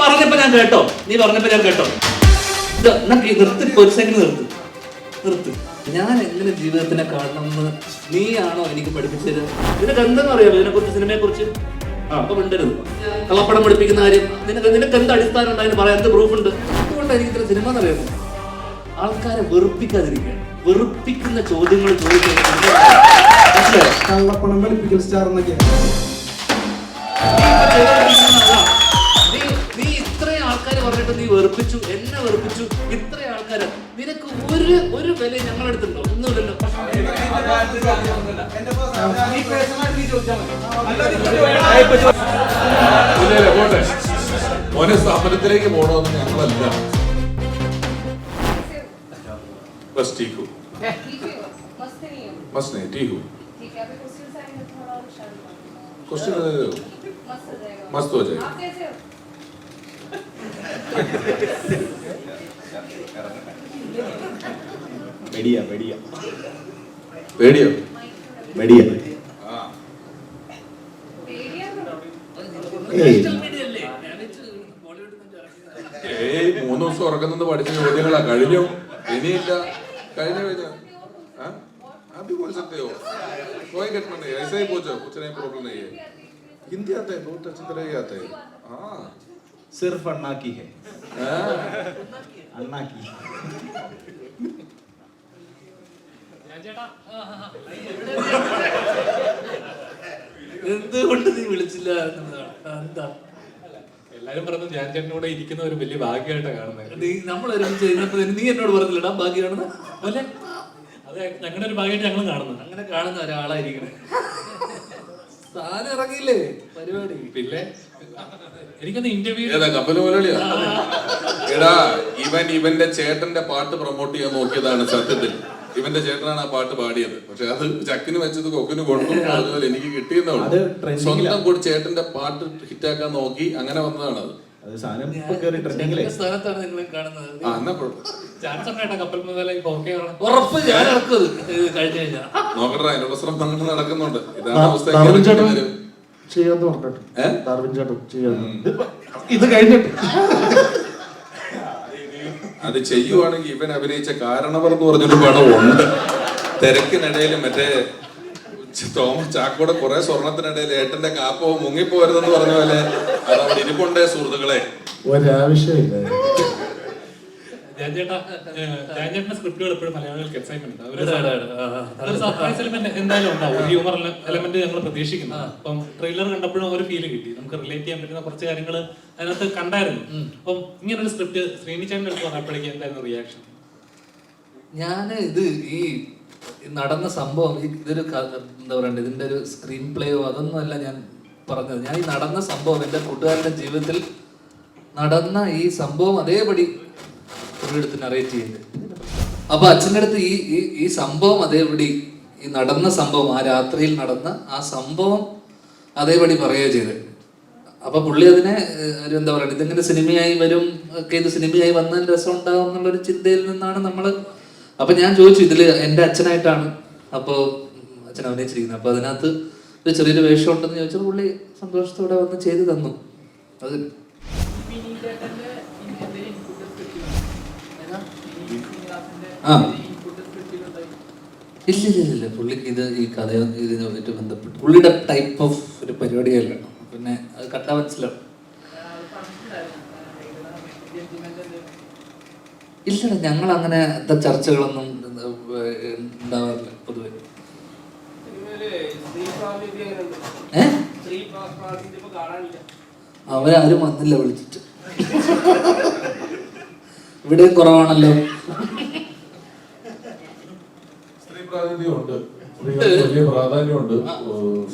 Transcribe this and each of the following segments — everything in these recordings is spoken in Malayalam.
പറഞ്ഞപ്പോ ഞാൻ കേട്ടോ. നിർത്തി, ഒരു സെക്കൻഡ് നിർത്ത്. ഞാൻ എങ്ങനെ ജീവിതത്തിനെ കാണണമെന്ന് നീയാണോ എനിക്ക് പഠിപ്പിച്ചത്? നിനക്ക് എന്തെന്ന് അറിയാമോ ഇതിനെക്കുറിച്ച്, സിനിമയെ കുറിച്ച്? അപ്പൊ മിണ്ടരുത്. കള്ളപ്പടം പഠിപ്പിക്കുന്ന കാര്യം നിനക്ക് എന്ത് അടിസ്ഥാനം ഉണ്ട് അതിന് പറയാൻ? എന്ത് പ്രൂഫ് ഉണ്ട്? അതുകൊണ്ടാണ് എനിക്ക് ഇത്ര സിനിമ എന്നറിയാമോ? ആൾക്കാരെ വെറുപ്പിക്കാതിരിക്കുകയാണ്. വെറുപ്പിക്കുന്ന ചോദ്യങ്ങൾ ചോദിക്കുന്നത്. കള്ളപ്പണം പഠിപ്പിക്കൽ സ്റ്റാർ എന്നൊക്കെ നീ ഇത്രയും ആൾക്കാർ പറഞ്ഞിട്ട് നീ വെറുപ്പിച്ചു, എന്നെ വെറുപ്പിച്ചു. ഇത്രയും ആൾക്കാര് നിനക്ക് ഒരു വില ഞങ്ങളെടുത്തുണ്ടോ? ഒന്നുമില്ലല്ലോ. മോനെ സ്ഥാപനത്തിലേക്ക് പോകണമെന്ന് ഞങ്ങളല്ല. बस ठीक हो, मस्त नहीं ठीक हो. क्वेश्चन मस्त हो जाएगा. बढ़िया हाँ 3 ദിവസം ഉറക്കുന്നത് പഠിച്ച ചോദ്യങ്ങളാ. കഴിഞ്ഞു, ഇനിയില്ല. കഴിഞ്ഞ आप भी बोल सकते हो, कोई घटना नहीं. ऐसा ही पूछो, कुछ नहीं, प्रॉब्लम नहीं है. हिंदी आता है, बहुत अच्छी तरह ही आता है. हाँ सिर्फ अन्ना की है. अन्ना की. എന്തുകൊണ്ട് നീ വിളിച്ചില്ല? എന്താ എല്ലാരും പറഞ്ഞു ഞാൻ ചേട്ടനോടെ ഇരിക്കുന്ന ഒരു വലിയ ഭാഗ്യമായിട്ടാണ് കാണുന്നത്. നമ്മൾ ഒരുമിച്ച് ചെയ്യുന്നപ്പോ നീ എന്നോട് പറഞ്ഞില്ലടാ ഭാഗ്യമാണെന്ന്? അല്ലെ, അത് ഞങ്ങളുടെ ഒരു ഭാഗ്യമായിട്ട് ഞങ്ങൾ കാണുന്നത്. അങ്ങനെ കാണുന്ന ഒരാളായിരിക്കണേ. താൻ ഇറങ്ങിയില്ലേ പരിപാടി? പിന്നെ എനിക്കൊന്ന് ഇന്റർവ്യൂ കപ്പൽ മുതലാളിയാ. എടാ, ഇവന്റെ ചേട്ടന്റെ പാട്ട് പ്രൊമോട്ട് ചെയ്യാൻ നോക്കിയതാണ് സത്യത്തിൽ. ഇവന്റെ ചേട്ടനാണ് ആ പാട്ട് പാടിയത്. പക്ഷെ അത് ചക്കിന് വെച്ചത് കൊക്കിന് കൊടുക്കും അതുപോലെ എനിക്ക് കിട്ടിയെന്നുള്ളൂ. സ്വന്തം കൂടി ചേട്ടന്റെ പാട്ട് ഹിറ്റാക്കാൻ നോക്കി, അങ്ങനെ വന്നതാണ് അത്. സ്ഥാനത്താണ് നിങ്ങളെ കാണുന്നത്. ചാൻസ് ഉണ്ടായിട്ടാ കപ്പൽ മുതലായി ഓക്കെ ഉറപ്പ് ഞാൻ ഇറക്കുന്നത് കഴിഞ്ഞു കഴിഞ്ഞാൽ നോക്കട്ടെ. അതിനുള്ള ശ്രമം അങ്ങനെ നടക്കുന്നുണ്ട്. ഇതാണ് അവസ്ഥ. ഇത് കഴിഞ്ഞിട്ട് അത് ചെയ്യുവാണെങ്കിൽ ഇവൻ അഭിനയിച്ച കാരണവർ എന്ന് പറഞ്ഞൊരു പടം ഉണ്ട്. തിരക്കിനിടയിൽ മറ്റേ തോമസ് ചാക്കോടെ കുറെ സ്വർണത്തിനിടയിൽ ഏട്ടന്റെ കാപ്പോ മുങ്ങിപ്പോരുതെന്ന് പറഞ്ഞ പോലെ അത് അവിടെ ഇരിപ്പുണ്ടേ സുഹൃത്തുക്കളെ. ഒരാവശ്യമില്ല. ചേട്ടന്റെ സ്ക്രിപ്റ്റുകൾ എപ്പോഴും മലയാളികൾക്ക് എക്സൈറ്റ്മെന്റ് ഉണ്ട്. സർപ്രൈസ് എലമെന്റ് എന്തായാലും ഉണ്ടാവും. ഒരു ഹ്യൂമർ എലമെന്റ് ഞങ്ങൾ പ്രതീക്ഷിക്കുന്നു. അപ്പം ട്രെയിലർ കണ്ടപ്പോഴും ഒരു ഫീല് കിട്ടി. നമുക്ക് റിലേറ്റ് ചെയ്യാൻ പറ്റുന്ന കുറച്ച് കാര്യങ്ങൾ അതിനകത്ത് കണ്ടായിരുന്നു. അപ്പം ഇങ്ങനൊരു സ്ക്രിപ്റ്റ് ശ്രീനിച്ചേട്ടൻ്റെ അടുത്ത് പറഞ്ഞപ്പോഴേക്കും എന്തായിരുന്നു റിയാക്ഷൻ? ഇത് ഈ നടന്ന സംഭവം, ഇതൊരു എന്താ പറയണ്ടത്, ഇതിന്റെ ഒരു സ്ക്രീൻ പ്ലേയോ അതൊന്നും അല്ല ഞാൻ പറഞ്ഞത്. ഞാൻ ഈ നടന്ന സംഭവം, എൻ്റെ കൂട്ടുകാരൻ്റെ ജീവിതത്തിൽ നടന്ന ഈ സംഭവം അതേപടി പുള്ളിയെടുത്ത് നറേറ്റ് ചെയ്ത്. അപ്പൊ അച്ഛൻ്റെ അടുത്ത് ഈ സംഭവം അതേപടി, ഈ നടന്ന സംഭവം, ആ രാത്രിയിൽ നടന്ന ആ സംഭവം അതേപടി പറയുകയോ ചെയ്ത്. അപ്പൊ പുള്ളി അതിനെ ഒരു എന്താ പറയുക, ഇതെങ്ങനെ സിനിമയായി വരും ഒക്കെ, ഇത് സിനിമയായി വന്നാൽ രസം ഉണ്ടാവും എന്നുള്ളൊരു ചിന്തയിൽ നിന്നാണ് നമ്മള്. അപ്പൊ ഞാൻ ചോദിച്ചു, ഇതില് എൻ്റെ അച്ഛനായിട്ടാണ് അപ്പോ അച്ഛൻ അഭിനയിച്ചിരിക്കുന്നത്, അപ്പൊ അതിനകത്ത് ഒരു ചെറിയൊരു വേഷം ഉണ്ടെന്ന് ചോദിച്ചാൽ പുള്ളി സന്തോഷത്തോടെ വന്ന് ചെയ്തു തന്നു. അത് ഇല്ല പുള്ളിക്ക് ഈ കഥ ഇതിനുമായിട്ട് ബന്ധപ്പെട്ട് പുള്ളിയുടെ ടൈപ്പ് ഓഫ് ഒരു പരിപാടിയല്ല. പിന്നെ അത് കണ്ടാ മനസ്സിലാവും. ഇല്ലടാ, ഞങ്ങൾ അങ്ങനെ ചർച്ചകളൊന്നും ഉണ്ടാവാറില്ല പൊതുവെ. അവരാരും വന്നില്ല വിളിച്ചിട്ട്. ഇവിടെയും കുറവാണല്ലോ. സ്ത്രീ പ്രാതിനിധ്യമുണ്ട്, വലിയ പ്രാധാന്യമുണ്ട്.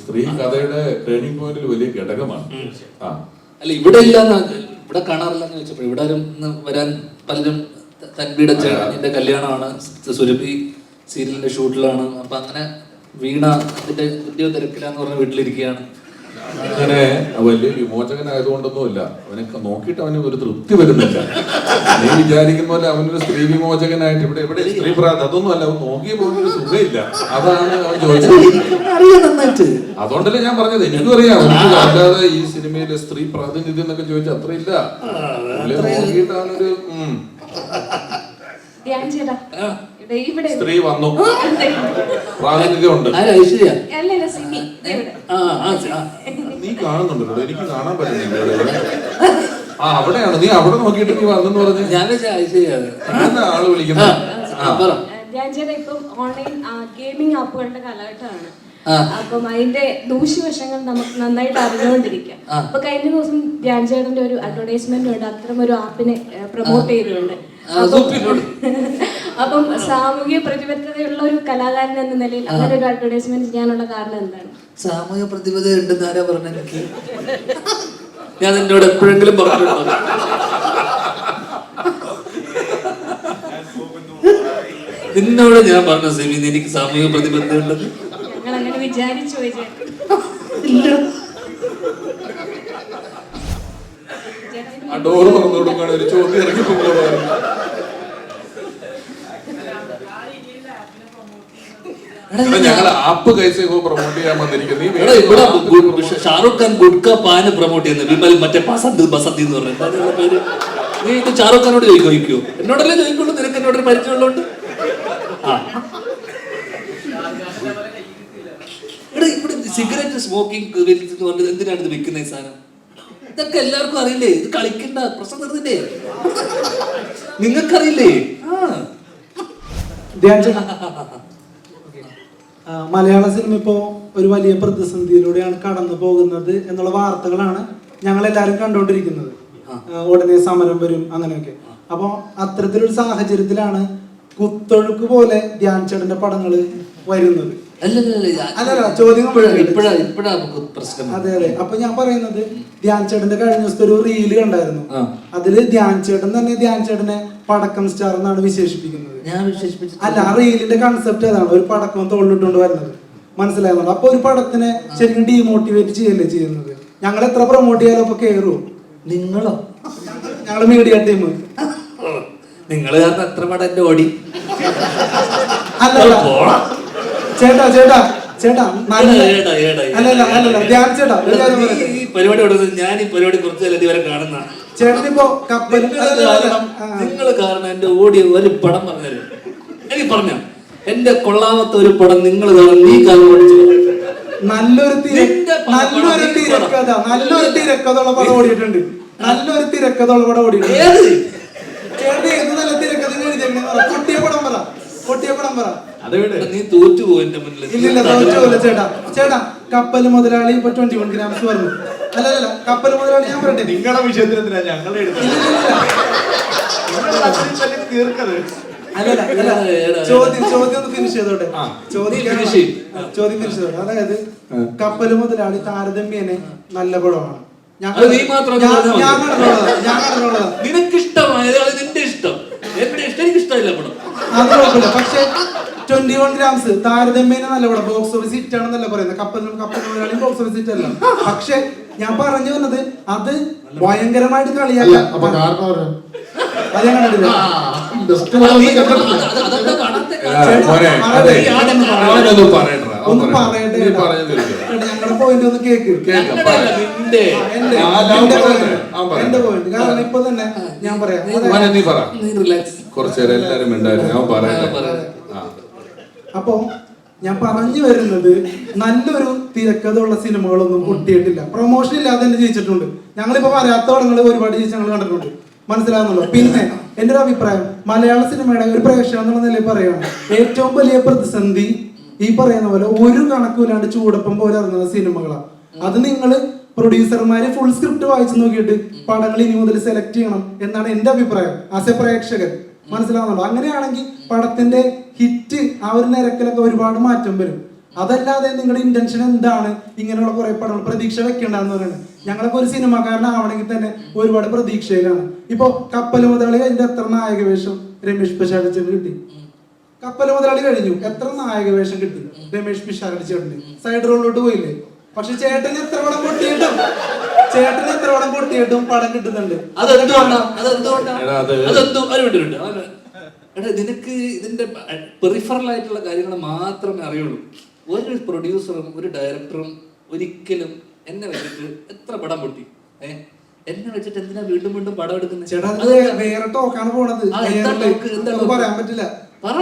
സ്ത്രീ കഥയുടെ ടേണിംഗ് പോയിന്റിൽ വലിയ ഘടകമാണ്. അല്ല, ഇവിടെ ഇല്ലെന്ന്, ഇവിടെ കാണാറില്ലെന്ന് വെച്ചപ്പോൾ ഇവിടെ വരാൻ പലരും തൻവീടെ ചേട്ടൻ്റെ കല്യാണമാണ്, സുരഭി സീരിയലിന്റെ ഷൂട്ടിലാണ്. അപ്പൊ അങ്ങനെ വീണ അതിന്റെ ഉദ്യോഗ തിരക്കിലാന്ന് പറഞ്ഞ വീട്ടിലിരിക്കുകയാണ്. അങ്ങനെ വലിയ വിമോചകനായതുകൊണ്ടൊന്നുമില്ല, അവനൊക്കെ നോക്കിയിട്ട് അവന് ഒരു തൃപ്തി വരുന്നില്ല. നീ വിചാരിക്കുന്ന പോലെ അവനൊരു സ്ത്രീ വിമോചകനായിട്ട് ഇവിടെ ഇവിടെ സ്ത്രീ അതൊന്നും അല്ല, അവൻ നോക്കിയപ്പോൾ ഒരു സുഖമില്ല. അതാണ് അവൻ ചോദിച്ചത്. അതുകൊണ്ടല്ലേ ഞാൻ പറഞ്ഞത്, എനിക്കും അറിയാം. എനിക്ക് അല്ലാതെ ഈ സിനിമയിലെ സ്ത്രീ പ്രാതിനിധ്യം എന്നൊക്കെ ചോദിച്ചാൽ അത്ര ഇല്ല. നോക്കിയിട്ടാണൊരു സ്ത്രീ വന്നു, പ്രാതിനിധ്യം ഉണ്ട്. നീ കാണുന്നുണ്ടല്ലോ, എനിക്ക് കാണാൻ പറ്റുന്നില്ല. ആ അവിടെയാണ്, നീ അവിടെ നോക്കിയിട്ട് നീ വന്നെന്ന് പറഞ്ഞ് ഞാൻ ആള് വിളിക്കുന്നത്. ഇപ്പം ഓൺലൈൻ ഗെയിമിംഗ് ആപ്പുകളുടെ കാലഘട്ടമാണ്. അപ്പം അതിന്റെ ദൂഷ്യവശങ്ങൾ നമുക്ക് നന്നായിട്ട് അറിഞ്ഞുകൊണ്ടിരിക്കാം. അപ്പൊ കഴിഞ്ഞ ദിവസം ധ്യാൻ ചേട്ടന്റെ ഒരു അഡ്വർടൈസ്മെന്റ് ഉണ്ട്, അത്തരം ഒരു ആപ്പിനെ പ്രൊമോട്ട് ചെയ്തിട്ടുണ്ട്. അപ്പം സാമൂഹിക പ്രതിബദ്ധതയുള്ള ഒരു കലാകാരൻ എന്ന നിലയിൽ അങ്ങനെ ഒരു അഡ്വർടൈസ്മെന്റ് ചെയ്യാനുള്ള കാരണം എന്താണ്? സാമൂഹിക പ്രതിബദ്ധത ഉണ്ടെന്ന് ആരാ പറഞ്ഞ? എനിക്ക് ഞാൻ എന്നോട് എപ്പോഴെങ്കിലും പറഞ്ഞിട്ടുണ്ടോ? നിന്നോട് ഞാൻ പറഞ്ഞ സെമി എനിക്ക് സാമൂഹിക പ്രതിബദ്ധത ഉണ്ടെന്ന്? ഞങ്ങൾ അങ്ങനെ വിചാരിച്ചു ആ ഡോറ് തുറന്നു കൊടുക്കുകയാണ്, ഒരു ചോദ്യം ഇറക്കി പോകുന്നത്. ഞങ്ങൾ ആപ്പ് കൈസേ പ്രൊമോട്ട് ചെയ്യാൻ വന്നിരിക്കുന്നത്. ഷാറുഖ് ഖാൻ ഗുഡ്ക പാന് പ്രൊമോട്ട് ചെയ്യുന്നത്, വിമൽ മറ്റേ ബസന്ത് ബസന്തി എന്ന് പറയുന്നത് പേര്. നീ ഇത് ഷാറുഖ് ഖാനോട് ചോദിക്കോ? എന്നോടല്ലേ ചോദിക്കുള്ളൂ, നിനക്ക് എന്നോടൊരു പരിചയമുള്ളതുകൊണ്ട്. ഇവിടെ സിഗരറ്റ് സ്മോക്കിംഗ് എന്തിനാണ് ഇത് വെക്കുന്ന ഈ സാധനം? ഇതൊക്കെ എല്ലാവർക്കും അറിയില്ലേ? ഇത് കളിക്കണ്ട, പ്രശ്നം തീർന്നില്ലേ? നിങ്ങൾക്കറിയില്ലേ? മലയാള സിനിമ ഇപ്പോ ഒരു വലിയ പ്രതിസന്ധിയിലൂടെയാണ് കടന്നു പോകുന്നത് എന്നുള്ള വാർത്തകളാണ് ഞങ്ങൾ എല്ലാവരും കണ്ടുകൊണ്ടിരിക്കുന്നത്. ഉടനെ സമരം വരും അങ്ങനെയൊക്കെ. അപ്പൊ അത്തരത്തിലൊരു സാഹചര്യത്തിലാണ് കുത്തൊഴുക്ക് പോലെ ധ്യാൻ ചേട്ടന്റെ പടങ്ങൾ വരുന്നത്. അല്ലല്ല ചോദ്യം അതെ അതെ. അപ്പൊ ഞാൻ പറയുന്നത് ധ്യാൻ ചേട്ടന്റെ കഴിഞ്ഞ ദിവസത്തെ ഒരു റീല് കണ്ടായിരുന്നു. അതില് ധ്യാൻ ചേട്ടൻ തന്നെ ധ്യാൻ ചേട്ടനെ പടക്കം സ്റ്റാർ എന്നാണ് വിശേഷിപ്പിക്കുന്നത്. അല്ല, ആ റീലിന്റെ കൺസെപ്റ്റ് അതാണ്, ഒരു പടക്കം തോളിലിട്ടുകൊണ്ട് വരുന്നത്. മനസ്സിലാകുന്നുണ്ട്? അപ്പൊ ഒരു പടത്തിനെ ശരിക്കും ഡീമോട്ടിവേറ്റ് ചെയ്യല്ലേ ചെയ്യുന്നത്. ഞങ്ങൾ എത്ര പ്രൊമോട്ട് ചെയ്യാലോ അപ്പൊ കേറുവോ? നിങ്ങളോ? ഞങ്ങള് മീഡിയ ടീം. നിങ്ങള് കാരണം എത്ര പടം എന്റെ ഓടി. അല്ല ചേട്ടാ ചേട്ടാ ചേട്ടാ അല്ലല്ല ധ്യാൻ ചേട്ടാ, ഈ പരിപാടി കൊടുക്കുന്നത് ഞാൻ ഈ പരിപാടി കുറച്ച് ഇതുവരെ കാണുന്ന ചേട്ടനിപ്പോ കപ്പൽ നിങ്ങൾ കാരണം എന്റെ ഓടിയ ഒരു പടം പറഞ്ഞത് എനിക്ക് പറഞ്ഞ എന്റെ കൊള്ളാമത്തെ ഒരു പടം നിങ്ങൾ കാണാൻ നീ കാണും. നല്ലൊരു തിരക്കഥയുള്ള പടം ഓടിയിട്ടുണ്ട്. നല്ലൊരു തിരക്കഥയുള്ള പടം ഓടിയിട്ടുണ്ട്. ചേട്ടൻ ഏത് നല്ല തിരക്കഥ പൊട്ടിയ പടം പറ, പൊട്ടിയ പടം പറ. നീ തോറ്റുപോ എന്റെ മുന്നിൽ. ഇല്ലില്ല, തോറ്റുപോലെ ചേട്ടാ. ചേട്ടാ കപ്പൽ മുതലാളി ഇപ്പൊ 21 ഗ്രാംസ് പറഞ്ഞു. അല്ലല്ല, കപ്പൽ മുതലാളി ഞാൻ പറയട്ടെ, നിങ്ങളുടെ വിഷയത്തിന് ഞങ്ങളെ ചോദ്യം ഒന്ന് ഫിനിഷ് ചെയ്തോട്ടെ. ചോദ്യം ഫിനിഷ് ചെയ്തോട്ടെ. അതായത് കപ്പൽ മുതലാളി താരതമ്യേന നല്ല പടമാണ്. നിനക്ക് ഇഷ്ടമായത് നിന്റെ ഇഷ്ടം, എന്റെ ഇഷ്ടം എനിക്ക് ഇഷ്ടമില്ല പടം. അത് കുഴപ്പമില്ല. പക്ഷെ 21 ഗ്രാംസ് താരതമ്യേന നല്ല പടം, ബോക്സ് ഓഫീസ് ഹിറ്റ് ആണെന്നല്ല പറയുന്നത്. കപ്പൽ മുതലാളി ബോക്സ് ഓഫീസ് ഹിറ്റ് അല്ല. പക്ഷെ ഞാൻ പറഞ്ഞു വന്നത് അത് ഭയങ്കരമായിട്ട് കളിയല്ല. അത് ഞാൻ കണ്ടിട്ടില്ല. ഒന്ന് പറയട്ടെ, ഞങ്ങളുടെ പോയിന്റ് ഒന്ന് കേക്ക്. എന്റെ പോയിന്റ് കാരണം ഇപ്പൊ തന്നെ ഞാൻ പറയാം. അപ്പൊ ഞാൻ പറഞ്ഞു വരുന്നത് നല്ലൊരു തിരക്കഥ ഉള്ള സിനിമകളൊന്നും പൊട്ടിയിട്ടില്ല. പ്രൊമോഷൻ ഇല്ലാതെ തന്നെ ജയിച്ചിട്ടുണ്ട്. ഞങ്ങളിപ്പോ വരാത്ത പടങ്ങൾ ഒരുപാട് ജയിച്ച് ഞങ്ങൾ കണ്ടിട്ടുണ്ട്. മനസ്സിലാകുന്നുള്ളൂ. പിന്നെ എന്റെ ഒരു അഭിപ്രായം, മലയാള സിനിമയുടെ ഒരു പ്രേക്ഷകൻ എന്നുള്ള നിലയിൽ പറയുകയാണ്, ഏറ്റവും വലിയ പ്രതിസന്ധി ഈ പറയുന്ന പോലെ ഒരു കണക്കുമില്ലാണ്ട് ചൂടപ്പം പോലെ ഇറങ്ങുന്ന സിനിമകളാണ്. അത് നിങ്ങള് പ്രൊഡ്യൂസർമാര് ഫുൾ സ്ക്രിപ്റ്റ് വായിച്ചു നോക്കിയിട്ട് പടങ്ങൾ ഇനി മുതൽ സെലക്ട് ചെയ്യണം എന്നാണ് എന്റെ അഭിപ്രായം ആസ് എ പ്രേക്ഷകൻ. മനസ്സിലാവുന്നുണ്ടോ? അങ്ങനെയാണെങ്കിൽ പടത്തിന്റെ ഹിറ്റ് ആ ഒരു നിരക്കിലൊക്കെ ഒരുപാട് മാറ്റം വരും. അതല്ലാതെ നിങ്ങളുടെ ഇന്റൻഷൻ എന്താണ് ഇങ്ങനെയുള്ള കുറെ പടങ്ങൾ പ്രതീക്ഷ വെക്കേണ്ടെന്ന് പറയുന്നത്? ഞങ്ങളൊക്കെ ഒരു സിനിമാക്കാരനാവണമെങ്കിൽ തന്നെ ഒരുപാട് പ്രതീക്ഷയിലാണ്. ഇപ്പൊ കപ്പൽ മുതലാളി അതിന്റെ എത്ര നായക വേഷം രമേഷ് പിഷാരടിച്ചേട്ടന് കിട്ടി? കപ്പൽ മുതലാളി കഴിഞ്ഞു, എത്ര നായക വേഷം കിട്ടി രമേഷ് പിഷാരടിച്ചേട്ടന്? സൈഡ് റോളിലോട്ട് പോയില്ലേ? പക്ഷെ ചേട്ടന് എത്ര പടം പൊട്ടിയിട്ടും പടം കിട്ടുന്നുണ്ട്. അതെന്തുകൊണ്ടാ എടാ, അത് എടാ നിനക്ക് ഇതിന്റെ പെറിഫറൽ ആയിട്ടുള്ള കാര്യങ്ങൾ മാത്രമേ അറിയുള്ളൂ. ഒരു പ്രൊഡ്യൂസറും ഒരു ഡയറക്ടറും ഒരിക്കലും എന്നെ വെച്ചിട്ട് എത്ര പടം പൊട്ടി എന്നെ വെച്ചിട്ട് എന്തിനാ വീണ്ടും വീണ്ടും പടം എടുക്കുന്നത്? ചേട്ടാ വേറെ ടോക്കാണ് പോണത്. പറയാൻ പറ്റില്ല. പറ,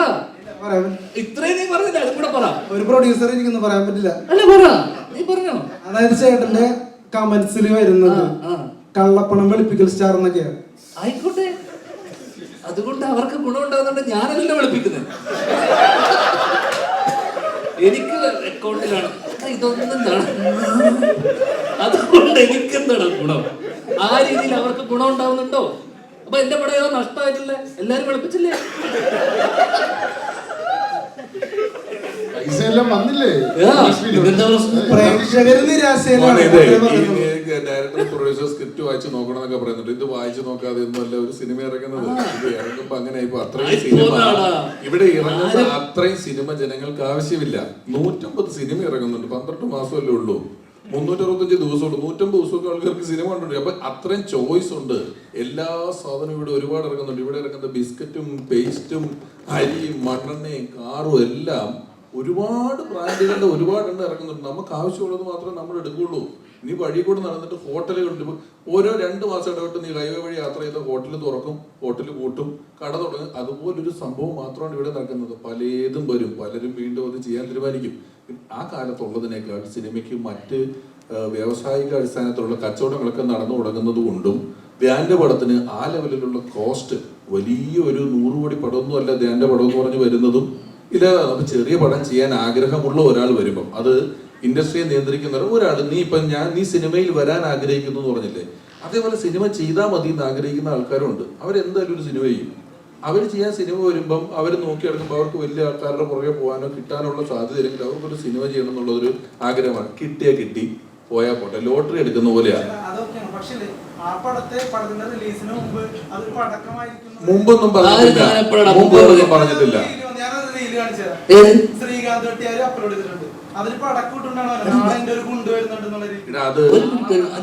ഇത്രയും നീ പറഞ്ഞില്ല, അതും കൂടെ പറ. ഒരു പ്രൊഡ്യൂസർ എനിക്കൊന്നും പറയാൻ പറ്റില്ല. അല്ല പറ, നീ പറഞ്ഞോ. അതായത് ചേട്ടന്റെ കമന്റ്സിൽ വരുന്നത് കള്ളപ്പണം വെളുപ്പിക്കൽ സ്റ്റാർ എന്നൊക്കെയാണ്. ആയിക്കോട്ടെ, അതുകൊണ്ട് അവർക്ക് ഗുണമുണ്ടാകുന്നുണ്ട്. ഞാനല്ല വെളുപ്പിക്കുന്നത്, എനിക്ക് അക്കൗണ്ടിലാണ്. ഇതൊന്നും അതുകൊണ്ട് എനിക്കെന്താണ് ഗുണം? ആ രീതിയിൽ അവർക്ക് ഗുണം ഉണ്ടാവുന്നുണ്ടോ? അപ്പൊ എന്റെ പടം ഏതോ നഷ്ടമായിട്ടില്ലേ? എല്ലാരും വെളുപ്പിച്ചില്ലേ? പൈസയെല്ലാം വന്നില്ലേ? പ്രേക്ഷകര് നിരാശയിലാണ്. ഡയറക്ടർ പ്രൊഡ്യൂസർ സ്ക്രിപ്റ്റ് വായിച്ച് നോക്കണം എന്നൊക്കെ പറയുന്നുണ്ട്. ഇത് വായിച്ചു നോക്കാതെ ഒന്നുമല്ല ഒരു സിനിമ ഇറങ്ങുന്നത്. ഇത് ഇറങ്ങുമ്പോ അങ്ങനെ ഇപ്പൊ അത്രയും സിനിമ ഇവിടെ ഇറങ്ങുന്ന അത്രയും സിനിമ ജനങ്ങൾക്ക് ആവശ്യമില്ല. 150 സിനിമ ഇറങ്ങുന്നുണ്ട്. 12 മാസമല്ലേ ഉള്ളൂ, 365 ദിവസമുള്ളൂ. 150 ദിവസമൊക്കെ ആൾക്കാർക്ക് സിനിമ കണ്ടുണ്ട്. അപ്പൊ അത്രയും ചോയ്സ് ഉണ്ട്. എല്ലാ സാധനവും ഇവിടെ ഒരുപാട് ഇറങ്ങുന്നുണ്ട്. ഇവിടെ ഇറങ്ങുന്ന ബിസ്ക്കറ്റും പേസ്റ്റും അരിയും മണ്ണെണ്ണയും കാറും എല്ലാം ഒരുപാട് ബ്രാൻഡുകളുടെ ഒരുപാട് എണ്ണം ഇറങ്ങുന്നുണ്ട്. നമുക്ക് ആവശ്യമുള്ളത് മാത്രമേ നമ്മൾ എടുക്കുകയുള്ളൂ. നീ വഴി കൂടെ നടന്നിട്ട് ഹോട്ടലുകളുണ്ട്. ഇപ്പൊ ഓരോ 2 മാസം ഇടവിട്ട് നീ ഹൈവേ വഴി യാത്ര ചെയ്ത ഹോട്ടൽ തുറക്കും, ഹോട്ടൽ കൂട്ടും, കട തുടങ്ങും. അതുപോലൊരു സംഭവം മാത്രമാണ് ഇവിടെ നടക്കുന്നത്. പലതും വരും, പലരും വീണ്ടും അത് ചെയ്യാൻ തീരുമാനിക്കും. ആ കാലത്തുള്ളതിനേക്കാൾ സിനിമയ്ക്ക് മറ്റ് വ്യാവസായിക അടിസ്ഥാനത്തിലുള്ള കച്ചവടങ്ങളൊക്കെ നടന്നു തുടങ്ങുന്നത് കൊണ്ടും ധ്യാന്റെ പടത്തിന് ആ ലെവലിലുള്ള കോസ്റ്റ് വലിയ ഒരു 100 കോടി പടമൊന്നും അല്ല ധ്യാന്റെ പടം എന്ന് പറഞ്ഞ് വരുന്നതും. ഇല്ല, നമുക്ക് ചെറിയ പടം ചെയ്യാൻ ആഗ്രഹമുള്ള ഒരാൾ വരുമ്പം അത് ഇൻഡസ്ട്രിയെ നിയന്ത്രിക്കുന്ന ഒരാൾ, നീ സിനിമയിൽ വരാൻ ആഗ്രഹിക്കുന്നു എന്ന് പറഞ്ഞില്ലേ, അതേപോലെ സിനിമ ചെയ്താൽ മതി എന്ന് ആഗ്രഹിക്കുന്ന ആൾക്കാരുണ്ട്. അവരെന്തായാലും ഒരു സിനിമ ചെയ്യും. അവർ ചെയ്യാൻ സിനിമ വരുമ്പം അവർ നോക്കിയെടുക്കുമ്പോൾ അവർക്ക് വലിയ ആൾക്കാരുടെ പുറകെ പോകാനോ കിട്ടാനുള്ള സാധ്യതയില്ലെങ്കിൽ അവർക്കൊരു സിനിമ ചെയ്യണം എന്നുള്ളതൊരു ആഗ്രഹമാണ്. കിട്ടിയാ കിട്ടി, പോയാൽ പോട്ടെ. ലോട്ടറി എടുക്കുന്ന പോലെയാണ്. മുമ്പൊന്നും പറഞ്ഞിട്ടില്ല. ശ്രീകാന്ത് അപ്ലോഡ് ചെയ്തിട്ടുണ്ട്.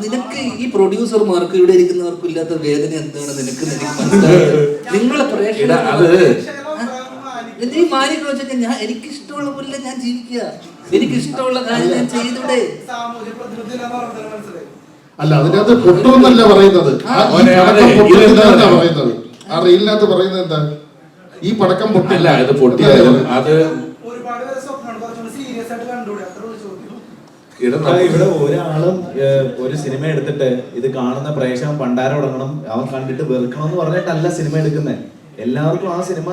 നിനക്ക് ഈ പ്രൊഡ്യൂസർമാർക്ക് ഇവിടെ ഇരിക്കുന്നവർക്കും ഇല്ലാത്ത വേദന എന്താണ് നിനക്ക് മനസ്സിലായത്? നിങ്ങളെ നീ മാനിക്കണോ വെച്ചാൽ ഞാൻ എനിക്കിഷ്ടമുള്ള പോലെ ഞാൻ ജീവിക്കുക, എനിക്കിഷ്ടമുള്ള കാര്യം ഞാൻ ചെയ്തൂടെ? അല്ല, അതിനകത്ത് പൊട്ടുമെന്നല്ല പറയുന്നത്. പറയുന്നത് ആ റീലിനകത്ത് പറയുന്നത് എന്താ? ഈ പടക്കം പൊട്ടില്ല, ഇത് പൊട്ടിയാലും അത് ഇവിടെ ഒരാളും ഒരു സിനിമ എടുത്തിട്ട് ഇത് കാണുന്ന പ്രേക്ഷകൻ പണ്ടാരം തുടങ്ങണം, അവൻ കണ്ടിട്ട് വെറുക്കണം എന്ന് പറഞ്ഞിട്ടല്ല സിനിമ എടുക്കുന്നത്. എല്ലാവർക്കും ആ സിനിമ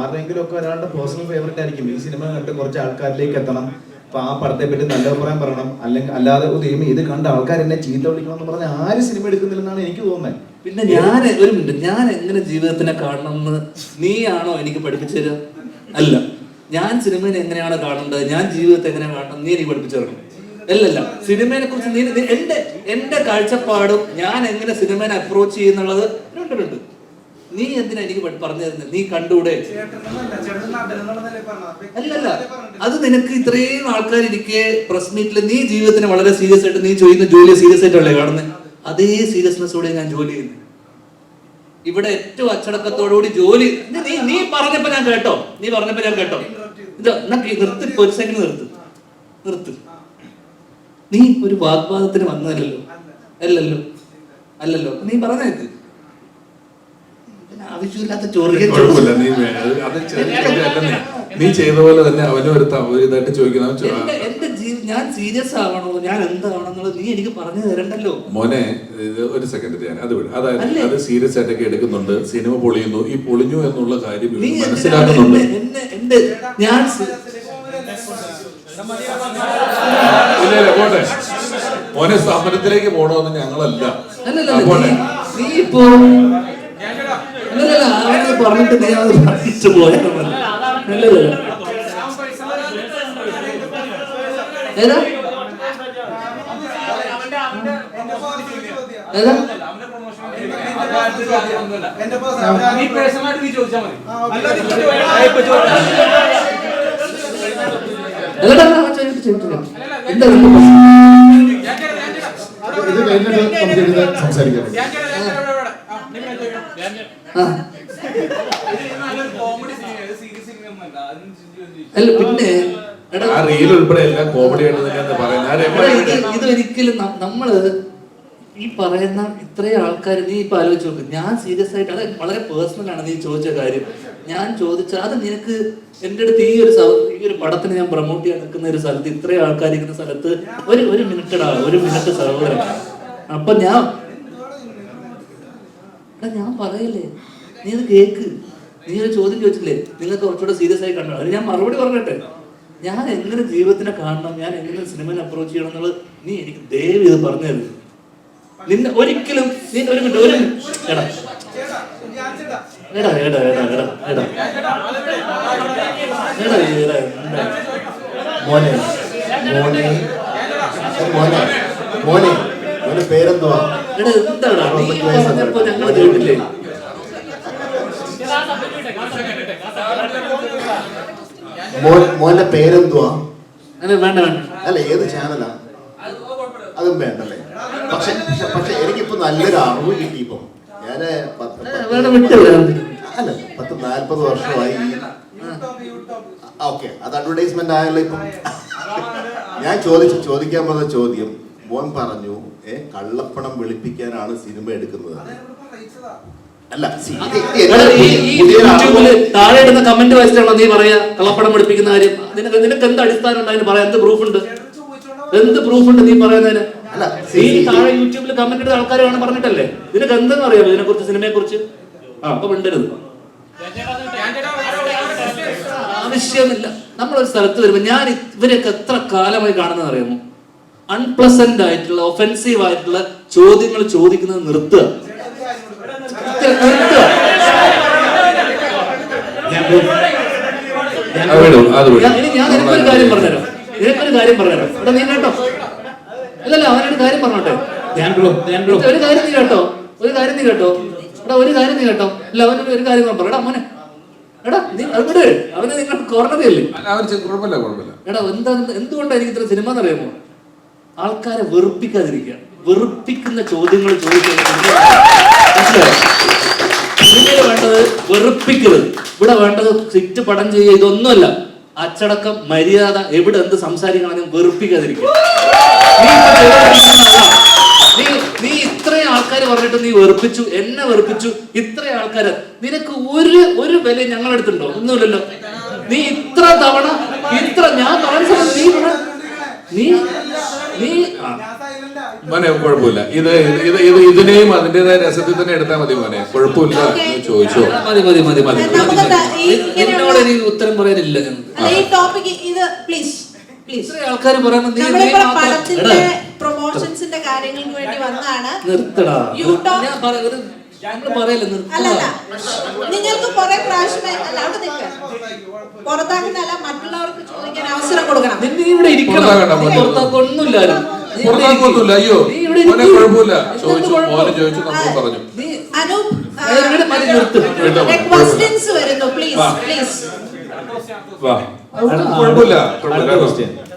ആരുടെയെങ്കിലും ഒക്കെ ഒരാളുടെ പേഴ്സണൽ ഫേവറേറ്റ് ആയിരിക്കും. ഈ സിനിമ കണ്ട് കുറച്ച് ആൾക്കാരിലേക്ക് എത്തണം, അപ്പൊ ആ പടത്തെ പറ്റി നല്ല അഭിപ്രായം പറയണം. അല്ലെങ്കിൽ അല്ലാതെ ഇത് കണ്ട ആൾക്കാർ എന്നെ ചീത്ത വിളിക്കണം എന്ന് പറഞ്ഞാൽ ആരും സിനിമ എടുക്കുന്നില്ലെന്നാണ് എനിക്ക് തോന്നുന്നത്. പിന്നെ ഞാൻ ഒരു മിനിറ്റ്, ഞാൻ എങ്ങനെ ജീവിതത്തിനെ കാണണം എന്ന് നീയാണോ എനിക്ക് പഠിപ്പിച്ചു തരിക? അല്ല, ഞാൻ സിനിമയെ എങ്ങനെയാണ് കാണേണ്ടത്, ഞാൻ ജീവിതത്തെ എങ്ങനെയാണ് കാണണം നീ എനിക്ക് പഠിപ്പിച്ചു തരണം. അല്ലല്ല, സിനിമയെ കുറിച്ച് നീ എന്റെ കാഴ്ചപ്പാടും ഞാൻ എങ്ങനെ സിനിമയെ അപ്രോച്ച് ചെയ്യുന്നുള്ളത് രണ്ടുണ്ട്. നീ എന്തിനാ എനിക്ക് പറഞ്ഞു തരുന്നത്? നീ കണ്ടൂടെ? അല്ലല്ല, അത് നിനക്ക് ഇത്രയും ആൾക്കാരിരിക്കെ പ്രസ് മീറ്റിൽ നീ ജീവിതത്തിന് വളരെ സീരിയസ് ആയിട്ട് നീ ചെയ്യുന്ന ജോലി സീരിയസ് ആയിട്ടല്ലേ കാണുന്നത്? അതേ സീരിയസ്നെസ്സോടെ ഞാൻ ജോലി ചെയ്യുന്നു. ഇവിടെ ഏറ്റവും അച്ചടക്കത്തോടുകൂടി ജോലി നീ പറഞ്ഞപ്പോ ഞാൻ കേട്ടോ, നിർത്ത്, ഒരു സെക്കൻഡ് നിർത്ത്. നീ ഒരു വാഗ്വാദത്തിന് വന്നതല്ലോ, അല്ലല്ലോ. നീ പറഞ്ഞേക്ക്, ആവശ്യമില്ലാത്ത നീ ചെയ്ത പോലെ തന്നെ അവനും ഒരു ഇതായിട്ട് ചോദിക്കണം. ഞാൻ സീരിയസ് ആവണോ, ഞാൻ എന്താവണമെന്നുള്ളത് നീ എനിക്ക് പറഞ്ഞു തരണ്ടല്ലോ മോനെ. ഒരു സെക്കൻഡ്, ഞാൻ അതായത് അത് സീരിയസ് ആയിട്ടൊക്കെ എടുക്കുന്നുണ്ട്. സിനിമ പൊളിയുന്നു, ഈ പൊളിഞ്ഞു എന്നുള്ള കാര്യം മനസ്സിലാക്കുന്നുണ്ട്. ഞാൻ പോട്ടെ മോനെ, സമരത്തിലേക്ക് പോണോന്ന് ഞങ്ങളല്ല. നീ ഇപ്പോ പറഞ്ഞിട്ട് നീ അത് പഠിച്ചു പോയാ ഏതാ എന്താ നിന്റെ പ്രശ്നം? ഇത് കഴിഞ്ഞിട്ട് നമുക്ക് ഇരുന്ന് സംസാരിക്കാം. ആ. അല്ല പിന്നെ എടാ, ആ റീൽ ഉൾപ്പെടെ എല്ലാം കോമഡി ആയിട്ട് തന്നെയാണ് പറയുന്നത്. ഇത് ഒരിക്കലും നമ്മള് ഈ പറയുന്ന ഇത്രയും ആൾക്കാർ, നീ ഇപ്പൊ ആലോചിച്ച് നോക്ക്. ഞാൻ സീരിയസ് ആയിട്ട്, അത് വളരെ പേഴ്സണൽ ആണ് നീ ചോദിച്ച കാര്യം. ഞാൻ ചോദിച്ച അത് നിനക്ക് എൻ്റെ അടുത്ത് ഈ ഒരു പടത്തിന് ഞാൻ പ്രൊമോട്ട് ചെയ്യാൻ നിൽക്കുന്ന ഒരു സ്ഥലത്ത് ഇത്രയും ആൾക്കാർ ഇരിക്കുന്ന സ്ഥലത്ത് ഒരു മിനിറ്റടാ, ഒരു മിനിറ്റ് സഹോദരൻ. അപ്പൊ ഞാൻ പറയല്ലേ, നീ അത് കേക്ക്. നീ ഒരു ചോദ്യം ചോദിച്ചില്ലേ, നിങ്ങൾക്ക് കുറച്ചുകൂടെ സീരിയസ് ആയി കണ്ടോ? അത് ഞാൻ മറുപടി പറഞ്ഞിട്ടെ. ഞാൻ എങ്ങനെ ജീവിതത്തിനെ കാണണം, ഞാൻ എങ്ങനെ സിനിമനെ അപ്രോച്ച് ചെയ്യണം എന്നുള്ളത് നീ എനിക്ക് ദയവ് ഇത് പറഞ്ഞു തരുന്നു. നിന്നെ ഒരിക്കലും നീ ഒരു മിനിറ്റ് എടാ എടാ എടാ എടാ എടാ എടാ എടാ എടാ മോനെ മോനെ മോനെ മോനെ മോനെ പേരെന്തുവാ? എടാ എന്താടാ നീ പറഞ്ഞപ്പോ ഞങ്ങൾ കേട്ടില്ലേ? മോന്റെ പേരെന്തുവാ? അല്ല വേണ്ട വേണ്ട. അല്ല ഏത് ചാനലാ? അതും വേണ്ടല്ലേ. പക്ഷെ എനിക്കിപ്പോ നല്ലൊരു അറിവ് കിട്ടി. ഇപ്പം ഞാന് വേണ്ട വിട്ടല്ലേ. അല്ല 40 വർഷമായി. ഓക്കെ, അത് അഡ്വർടൈസ്മെന്റ് ആയല്ലോ. ഇപ്പം ഞാൻ ചോദിക്കാൻ പോകുന്ന ചോദ്യം, മോൻ പറഞ്ഞു കള്ളപ്പണം വെളുപ്പിക്കാനാണ് സിനിമ എടുക്കുന്നത്. അല്ല യൂട്യൂബില് താഴെ ഇടുന്ന കമന്റ് വായിച്ചിട്ടാണോ നീ പറയാ കള്ളപ്പണം പഠിപ്പിക്കുന്ന കാര്യം? നിനക്ക് എന്ത് അടിസ്ഥാനം ഉണ്ട് അതിന് പറയാൻ? എന്ത് പ്രൂഫ് ഉണ്ട്? എന്ത് പ്രൂഫ് ഉണ്ട് നീ പറയുന്നതിന്? നീ താഴെ യൂട്യൂബിൽ കമന്റ് ഇടുന്ന ആൾക്കാരാണ് പറഞ്ഞിട്ടല്ലേ? നിനക്ക് എന്തെന്ന് അറിയാമോ ഇതിനെ കുറിച്ച്, സിനിമയെ കുറിച്ച്? അപ്പൊ മിണ്ടരുത്. ആവശ്യമില്ല. നമ്മളൊരു സ്ഥലത്ത് വരുമ്പോ ഞാൻ ഇവരെയൊക്കെ എത്ര കാലമായി കാണുന്നത് അറിയാമോ? അൺപ്ലസന്റ് ആയിട്ടുള്ള, ഒഫെൻസീവ് ആയിട്ടുള്ള ചോദ്യങ്ങൾ ചോദിക്കുന്നത് നിർത്തുക. ഞാൻ നിനക്കൊരു കാര്യം പറഞ്ഞുതരാം. എടാ നീ കേട്ടോ, അല്ലല്ല അവനൊരു കാര്യം പറഞ്ഞോട്ടെ. ഒരു കാര്യം നീ കേട്ടോ, എടാ ഒരു കാര്യം നീ കേട്ടോ. അല്ല അവനൊരു ഒരു കാര്യം പറയടാ മോനെ. എടാ നീ അവിടെ അവന് നിങ്ങൾ കോർണറിയല്ലേ? എടാ എന്തുകൊണ്ടാണ് എനിക്ക് ഇത്ര സിനിമ എന്നറിയാമോ? ആൾക്കാരെ വെറുപ്പിക്കാതിരിക്കുക. വെറുപ്പിക്കുന്ന ചോദ്യങ്ങൾ ചോദിക്കുന്നത് സിനിമയിൽ വേണ്ടത് വെറുപ്പിക്കരുത്. ഇവിടെ വേണ്ടത് സിറ്റ് പടം ചെയ്യുക, ഇതൊന്നുമല്ല. അച്ചടക്കം, മര്യാദ, എവിടെ എന്ത് സംസാരിക്കണമെങ്കിലും വെറുപ്പിക്കാതിരിക്കുക. നീ ഇത്രയും ആൾക്കാർ പറഞ്ഞിട്ട് നീ വെറുപ്പിച്ചു, എന്നെ വെറുപ്പിച്ചു. ഇത്രയും ആൾക്കാര്, നിനക്ക് ഒരു വില ഞങ്ങളെടുത്തുണ്ടോ? ഒന്നുമില്ലല്ലോ. നീ ഇത്ര തവണ ഞാൻ മോനെ കുഴപ്പമില്ല. ഇതിനെയും അതിന്റേതായ രസത്തിൽ തന്നെ എടുത്താൽ മതി മോനെ. കുഴപ്പമില്ല, ചോദിച്ചോ. എന്നോട് എനിക്ക് ഉത്തരം പറയാനില്ല. ആൾക്കാർ പ്രൊമോഷൻസിന്റെ കാര്യങ്ങൾക്ക് വേണ്ടി വന്നാണ്. നിർത്തടാ, അല്ലല്ല, നിങ്ങൾക്ക് കുറെ പ്രാവശ്യം അവിടെ നിൽക്കാം. പുറത്താക്കുന്നല്ല, മറ്റുള്ളവർക്ക് ചോദിക്കാൻ അവസരം കൊടുക്കണം. പുറത്താക്കൊന്നുമില്ല. അയ്യോ മോനെ കുഴപ്പമില്ല, ചോദിച്ചു. മോനെ ചോദിച്ചു, നമ്മൾ പറഞ്ഞു. അനൂപ്, ക്വസ്റ്റ്യൻസ് വരുന്നു. പ്ലീസ് കുഴപ്പമില്ല.